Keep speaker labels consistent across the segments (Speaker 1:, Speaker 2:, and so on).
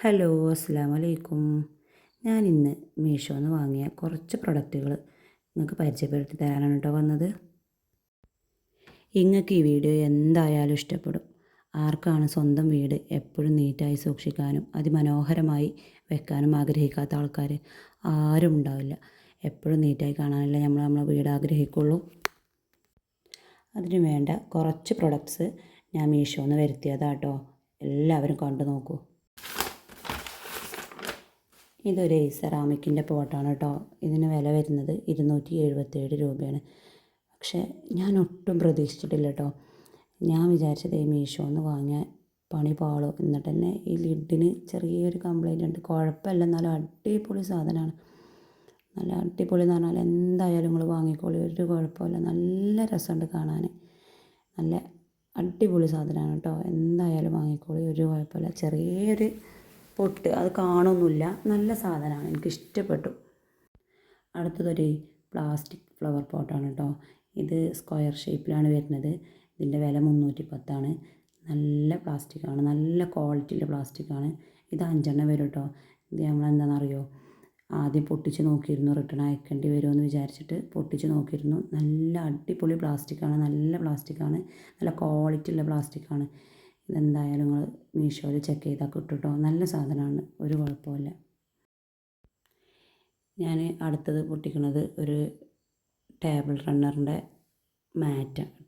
Speaker 1: Hello അസ്സലാമു അലൈക്കും. ഞാനിന്ന് മീഷോന്ന് വാങ്ങിയ കുറച്ച് പ്രൊഡക്റ്റുകൾ നിങ്ങൾക്ക് പരിചയപ്പെടുത്തി തരാനാണ് കേട്ടോ വന്നത്. നിങ്ങൾക്ക് ഈ വീഡിയോ എന്തായാലും ഇഷ്ടപ്പെടും. ആർക്കാണ് സ്വന്തം വീട് എപ്പോഴും നീറ്റായി സൂക്ഷിക്കാനും അതിമനോഹരമായി വെക്കാനും ആഗ്രഹിക്കാത്ത ആൾക്കാർ ആരും ഉണ്ടാവില്ല. എപ്പോഴും നീറ്റായി കാണാനല്ലേ നമ്മളെ വീട് ആഗ്രഹിക്കുള്ളൂ. അതിനു വേണ്ട കുറച്ച് പ്രൊഡക്ട്സ് ഞാൻ മീഷോന്ന് വരുത്തിയതാട്ടോ. എല്ലാവരും കണ്ടു നോക്കൂ. ഇതൊരു സെറാമിക്കിൻ്റെ പോട്ടാണ് കേട്ടോ. ഇതിന് വില വരുന്നത് 277 രൂപയാണ്. പക്ഷേ ഞാൻ ഒട്ടും പ്രതീക്ഷിച്ചിട്ടില്ല കേട്ടോ. ഞാൻ വിചാരിച്ചത് മീഷോന്ന് വാങ്ങിയ പണി പാളും. എന്നിട്ട് തന്നെ ഈ ലിഡിന് ചെറിയൊരു കംപ്ലൈൻ്റ് ഉണ്ട്. കുഴപ്പമില്ല, എന്നാലും അടിപൊളി സാധനമാണ്. നല്ല അടിപൊളി എന്ന് പറഞ്ഞാൽ എന്തായാലും നിങ്ങൾ വാങ്ങിക്കോളി, ഒരു കുഴപ്പമില്ല. നല്ല രസമുണ്ട് കാണാൻ. നല്ല അടിപൊളി സാധനമാണ് കേട്ടോ. എന്തായാലും വാങ്ങിക്കോളി, ഒരു കുഴപ്പമില്ല. ചെറിയൊരു പൊട്ട് അത് കാണുന്നില്ല, നല്ല സാധനമാണ്, എനിക്കിഷ്ടപ്പെട്ടു. അടുത്തതൊരു പ്ലാസ്റ്റിക് ഫ്ലവർ പോട്ടാണ് കേട്ടോ. ഇത് സ്ക്വയർ ഷേപ്പിലാണ് വരുന്നത്. ഇതിൻ്റെ വില 310. നല്ല പ്ലാസ്റ്റിക്കാണ്, നല്ല ക്വാളിറ്റിയുള്ള പ്ലാസ്റ്റിക്കാണ്. ഇത് 5 വരും കേട്ടോ. ഇത് നമ്മളെന്താണെന്നറിയോ, ആദ്യം പൊട്ടിച്ച് നോക്കിയിരുന്നു, റിട്ടേൺ അയക്കേണ്ടി വരുമെന്ന് വിചാരിച്ചിട്ട് പൊട്ടിച്ച് നോക്കിയിരുന്നു. നല്ല അടിപൊളി പ്ലാസ്റ്റിക്കാണ്, നല്ല പ്ലാസ്റ്റിക്കാണ്, നല്ല ക്വാളിറ്റിയുള്ള പ്ലാസ്റ്റിക്കാണ്. ഇതെന്തായാലും നിങ്ങൾ മീഷോയിൽ ചെക്ക് ചെയ്താൽ കിട്ടും കേട്ടോ. നല്ല സാധനമാണ്, ഒരു കുഴപ്പമില്ല. ഞാൻ അടുത്തത് പൊട്ടിക്കുന്നത് ഒരു ടേബിൾ റണ്ണറിൻ്റെ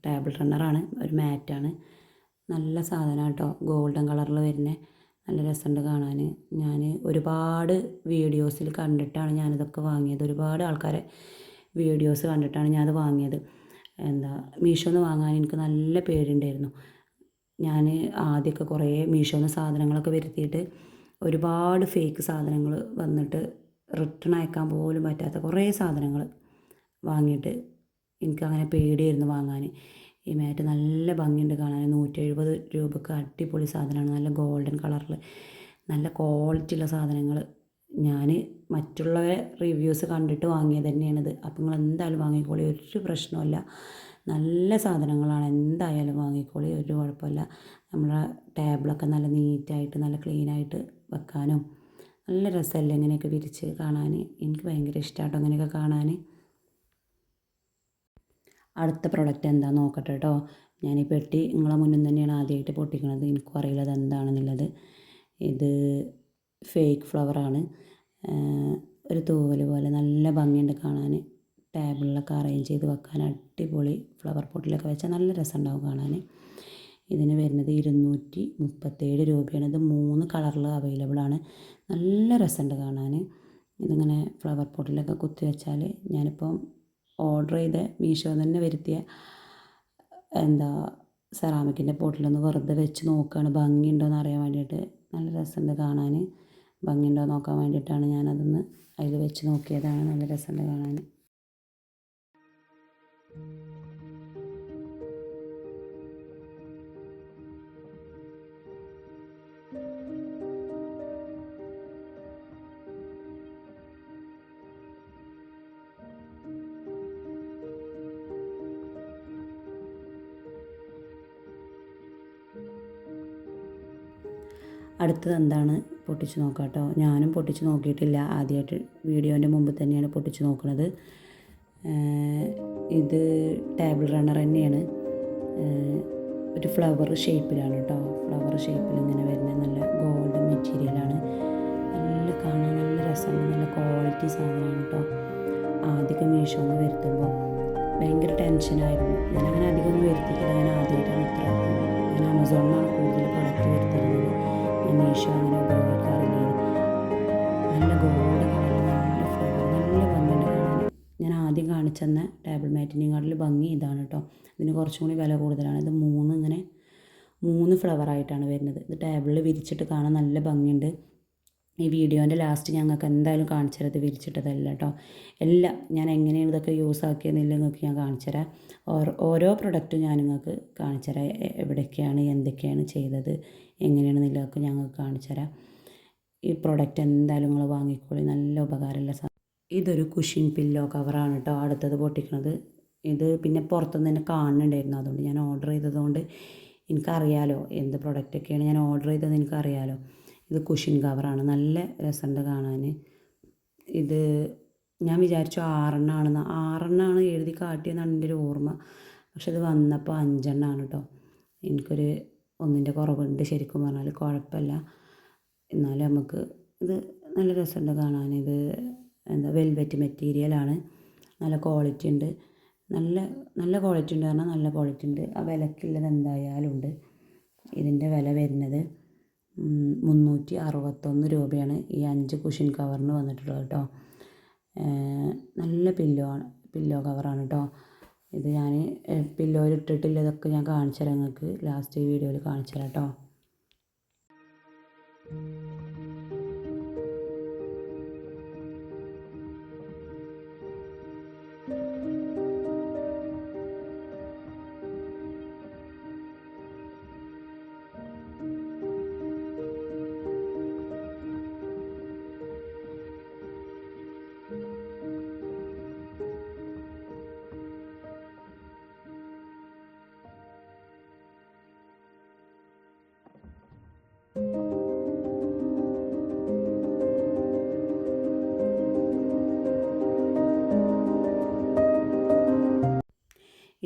Speaker 1: ടേബിൾ റണ്ണറാണ്, ഒരു മാറ്റാണ്. നല്ല സാധനമാണ് കേട്ടോ. ഗോൾഡൻ കളറിൽ വരുന്നത്, നല്ല രസമുണ്ട് കാണാൻ. ഞാൻ ഒരുപാട് വീഡിയോസിൽ കണ്ടിട്ടാണ് ഞാനിതൊക്കെ വാങ്ങിയത്. ഒരുപാട് ആൾക്കാരെ വീഡിയോസ് കണ്ടിട്ടാണ് ഞാനത് വാങ്ങിയത്. മീഷോന്ന് വാങ്ങാൻ എനിക്ക് നല്ല പേടിയുണ്ടായിരുന്നു. ഞാൻ ആദ്യമൊക്കെ കുറേ മീഷോന്ന് സാധനങ്ങളൊക്കെ വരുത്തിയിട്ട് ഒരുപാട് ഫേക്ക് സാധനങ്ങൾ വന്നിട്ട് റിട്ടേൺ അയക്കാൻ പോലും പറ്റാത്ത കുറേ സാധനങ്ങൾ വാങ്ങിയിട്ട് എനിക്കങ്ങനെ പേടിയായിരുന്നു വാങ്ങാൻ. ഈ മാറ്റ് നല്ല ഭംഗിയുണ്ട് കാണാൻ. 170 രൂപക്ക് അടിപൊളി സാധനമാണ്. നല്ല ഗോൾഡൻ കളറിൽ നല്ല ക്വാളിറ്റിയുള്ള സാധനങ്ങൾ. ഞാൻ മറ്റുള്ളവരെ റിവ്യൂസ് കണ്ടിട്ട് വാങ്ങിയത് തന്നെയാണിത്. അപ്പോൾ നിങ്ങൾ എന്തായാലും വാങ്ങിക്കോളി, ഒരു പ്രശ്നമില്ല. നല്ല സാധനങ്ങളാണ്, എന്തായാലും വാങ്ങിക്കോളി, ഒരു കുഴപ്പമില്ല. നമ്മുടെ ടേബിളൊക്കെ നല്ല നീറ്റായിട്ട് നല്ല ക്ലീനായിട്ട് വെക്കാനും നല്ല രസമല്ലേ ഇങ്ങനെയൊക്കെ വിരിച്ച് കാണാൻ. എനിക്ക് ഭയങ്കര ഇഷ്ടമാട്ടോ ഇങ്ങനെയൊക്കെ കാണാൻ. അടുത്ത പ്രൊഡക്റ്റ് എന്താണെന്ന് നോക്കട്ടെ കേട്ടോ. ഞാൻ ഈ പെട്ടി നിങ്ങളെ മുന്നിൽ തന്നെയാണ് ആദ്യമായിട്ട് പൊട്ടിക്കണത്. എനിക്കും അറിയില്ല അത് എന്താണെന്നുള്ളത്. ഇത് ഫേക്ക് ഫ്ലവറാണ്. ഒരു തൂവൽ പോലെ നല്ല ഭംഗിയുണ്ട് കാണാൻ. ടേബിളിലൊക്കെ അറേഞ്ച് ചെയ്ത് വെക്കാൻ അടിപൊളി. ഫ്ലവർ പോട്ടിലൊക്കെ വെച്ചാൽ നല്ല രസമുണ്ടാവും കാണാൻ. ഇതിന് വരുന്നത് 237 രൂപയാണ്. ഇത് 3 കളറിൽ അവൈലബിളാണ്. നല്ല രസമുണ്ട് കാണാൻ. ഇതിങ്ങനെ ഫ്ലവർ പോട്ടിലൊക്കെ കുത്തി വെച്ചാൽ, ഞാനിപ്പം ഓർഡർ ചെയ്ത മീഷോ തന്നെ വരുത്തിയ സെറാമിക്കിൻ്റെ പോട്ടിലൊന്ന് വെറുതെ വെച്ച് നോക്കുകയാണ്, ഭംഗിയുണ്ടോയെന്ന് അറിയാൻ വേണ്ടിയിട്ട്. നല്ല രസമുണ്ട് കാണാൻ. ഭംഗിയുണ്ടോ നോക്കാൻ വേണ്ടിയിട്ടാണ് ഞാനതൊന്ന് അതിൽ വെച്ച് നോക്കിയതാണ്. നല്ല രസമുണ്ട് കാണാൻ. അടുത്തത് എന്താണ് പൊട്ടിച്ച് നോക്കാം കേട്ടോ. ഞാനും പൊട്ടിച്ച് നോക്കിയിട്ടില്ല, ആദ്യമായിട്ട് വീഡിയോൻ്റെ മുമ്പ് തന്നെയാണ് പൊട്ടിച്ച് നോക്കുന്നത്. ഇത് ടേബിൾ റണ്ണർ തന്നെയാണ്. ഒരു ഫ്ലവർ ഷേപ്പിലാണ് കേട്ടോ. ഫ്ലവർ ഷേപ്പിൽ ഇങ്ങനെ വരുന്ന നല്ല ഗോൾഡൻ മെറ്റീരിയലാണ്. നല്ല കാണാൻ നല്ല രസമാണ്, നല്ല ക്വാളിറ്റി സാധനമാണ് കേട്ടോ. ആദ്യമൊക്കെ മീഷോന്ന് വരുത്തുമ്പോൾ ഭയങ്കര ടെൻഷനായിരുന്നു. ഞാനങ്ങനെ അധികമൊന്നും വരുത്തിയിട്ടില്ല. ഞാൻ ആദ്യമായിട്ടാണ് ഞാൻ ആമസോണിലാണ് കൂടുതൽ പ്രൊഡക്റ്റ് വരുത്തിയിരുന്നത്. ഞാൻ മീഷോ അങ്ങനെ ഉപയോഗിക്കാറില്ല. നല്ല ഗോൾഡ് കളറിൽ നല്ല ഫ്ലവർ, നല്ല ഭംഗിയുണ്ട് കാണാൻ. ഞാൻ ആദ്യം കാണിച്ചെന്ന ടേബിൾ മാറ്റിനെക്കാട്ടിൽ ഭംഗി ഇതാണ് കേട്ടോ. ഇതിന് കുറച്ചും കൂടി വില കൂടുതലാണ്. ഇത് 3 ഫ്ലവറായിട്ടാണ് വരുന്നത്. ഇത് ടേബിളിൽ വിരിച്ചിട്ട് കാണാൻ നല്ല ഭംഗിയുണ്ട്. ഈ വീഡിയോൻ്റെ ലാസ്റ്റ് ഞങ്ങൾക്ക് എന്തായാലും കാണിച്ചു തരാം. ഇത് വിരിച്ചിട്ടതല്ല കേട്ടോ. എല്ലാം ഞാൻ എങ്ങനെയാണ് ഇതൊക്കെ യൂസ് ആക്കിയെന്നില്ല നിങ്ങൾക്ക് ഞാൻ കാണിച്ചു തരാം. ഓരോ പ്രൊഡക്റ്റും ഞാൻ നിങ്ങൾക്ക് കാണിച്ചു തരാം. എവിടെയൊക്കെയാണ് എന്തൊക്കെയാണ് ചെയ്തത് എങ്ങനെയാണെന്നുള്ളതൊക്കെ ഞങ്ങൾക്ക് കാണിച്ചു തരാം. ഈ പ്രൊഡക്റ്റ് എന്തായാലും നിങ്ങൾ വാങ്ങിക്കോളി, നല്ല ഉപകാരമുള്ള സാധനം. ഇതൊരു കുഷൻ പില്ലോ കവറാണ് കേട്ടോ. അടുത്തത് പൊട്ടിക്കണത് ഇത് പിന്നെ പുറത്തുനിന്ന് തന്നെ കാണുന്നുണ്ടായിരുന്നു. അതുകൊണ്ട് ഞാൻ ഓർഡർ ചെയ്തതുകൊണ്ട് എനിക്കറിയാലോ എന്ത് പ്രൊഡക്റ്റൊക്കെയാണ് ഞാൻ ഓർഡർ ചെയ്തതെന്ന് എനിക്കറിയാലോ. ഇത് കുഷൻ കവറാണ്. നല്ല രസമുണ്ട് കാണാൻ. ഇത് ഞാൻ വിചാരിച്ചു 6 എണ്ണമാണ് എഴുതി കാട്ടിയെന്നാണ് എൻ്റെ ഒരു ഓർമ്മ. പക്ഷെ ഇത് വന്നപ്പോൾ 5 എണ്ണമാണ് കേട്ടോ. എനിക്കൊരു ഒന്നിൻ്റെ കുറവുണ്ട് ശരിക്കും പറഞ്ഞാൽ. കുഴപ്പമില്ല, എന്നാലും നമുക്ക് ഇത് നല്ല രസമുണ്ട് കാണാൻ. ഇത് എന്താ വെൽവെറ്റ് മെറ്റീരിയലാണ്. നല്ല ക്വാളിറ്റി ഉണ്ട്. നല്ല നല്ല ക്വാളിറ്റി ഉണ്ട് പറഞ്ഞാൽ നല്ല ക്വാളിറ്റി ഉണ്ട്. ആ വിലക്കുള്ളത് എന്തായാലും ഉണ്ട്. ഇതിൻ്റെ വില വരുന്നത് 361 രൂപയാണ് ഈ 5 കുഷൻ കവറിന് വന്നിട്ടുള്ളത് കേട്ടോ. നല്ല പില്ലോ കവറാണ് കേട്ടോ. ഇത് ഞാൻ പില്ലോയിൽ ഇട്ടിട്ടുള്ളതൊക്കെ ഞാൻ കാണിച്ചു തരാം നിങ്ങൾക്ക്. ലാസ്റ്റ് ഈ വീഡിയോയിൽ കാണിച്ചു തരാം കേട്ടോ.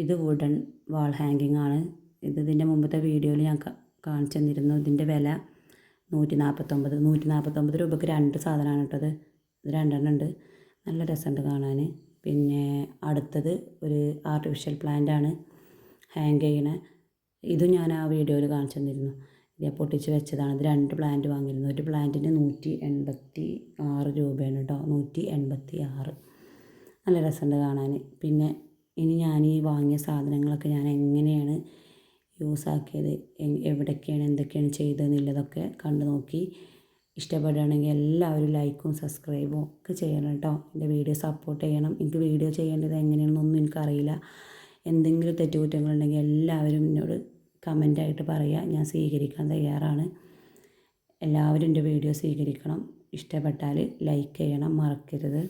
Speaker 1: ഇത് വുഡൻ വാൾ ഹാങ്ങിങ് ആണ്. ഇതിൻ്റെ മുമ്പത്തെ വീഡിയോയിൽ ഞാൻ കാണിച്ചു തന്നിരുന്നു. ഇതിൻ്റെ വില 149 രൂപയ്ക്ക് 2 സാധനമാണ് കേട്ടത്. ഇത് 2 എണ്ണം ഉണ്ട്. നല്ല രസമുണ്ട് കാണാൻ. പിന്നെ അടുത്തത് ഒരു ആർട്ടിഫിഷ്യൽ പ്ലാന്റ് ആണ് ഹാങ് ചെയ്യണ. ഇതും ഞാൻ ആ വീഡിയോയിൽ കാണിച്ചു തന്നിരുന്നു. ഇത് പൊട്ടിച്ച് വെച്ചതാണ്. ഇത് 2 പ്ലാന്റ് വാങ്ങിയിരുന്നു. ഒരു പ്ലാന്റിന് 186 രൂപയാണ് കേട്ടോ. 186. നല്ല രസമുണ്ട് കാണാൻ. പിന്നെ ഇനി ഞാൻ ഈ വാങ്ങിയ സാധനങ്ങളൊക്കെ ഞാൻ എങ്ങനെയാണ് യൂസാക്കിയത്, എവിടേക്കാണ് എന്തൊക്കെയാണ് ചെയ്തതെന്നുള്ളതൊക്കെ കണ്ടു നോക്കി ഇഷ്ടപ്പെടുകയാണെങ്കിൽ എല്ലാവരും ലൈക്കും സബ്സ്ക്രൈബും ഒക്കെ ചെയ്യണം കേട്ടോ. എൻ്റെ വീഡിയോ സപ്പോർട്ട് ചെയ്യണം. എനിക്ക് വീഡിയോ ചെയ്യേണ്ടത് എങ്ങനെയാണെന്നൊന്നും എനിക്കറിയില്ല. എന്തെങ്കിലും തെറ്റുകുറ്റങ്ങളുണ്ടെങ്കിൽ എല്ലാവരും എന്നോട് കമൻ്റായിട്ട് പറയുക. ഞാൻ സ്വീകരിക്കാൻ തയ്യാറാണ്. എല്ലാവരും എൻ്റെ വീഡിയോ സ്വീകരിക്കണം. ഇഷ്ടപ്പെട്ടാൽ ലൈക്ക് ചെയ്യണം, മറക്കരുത്.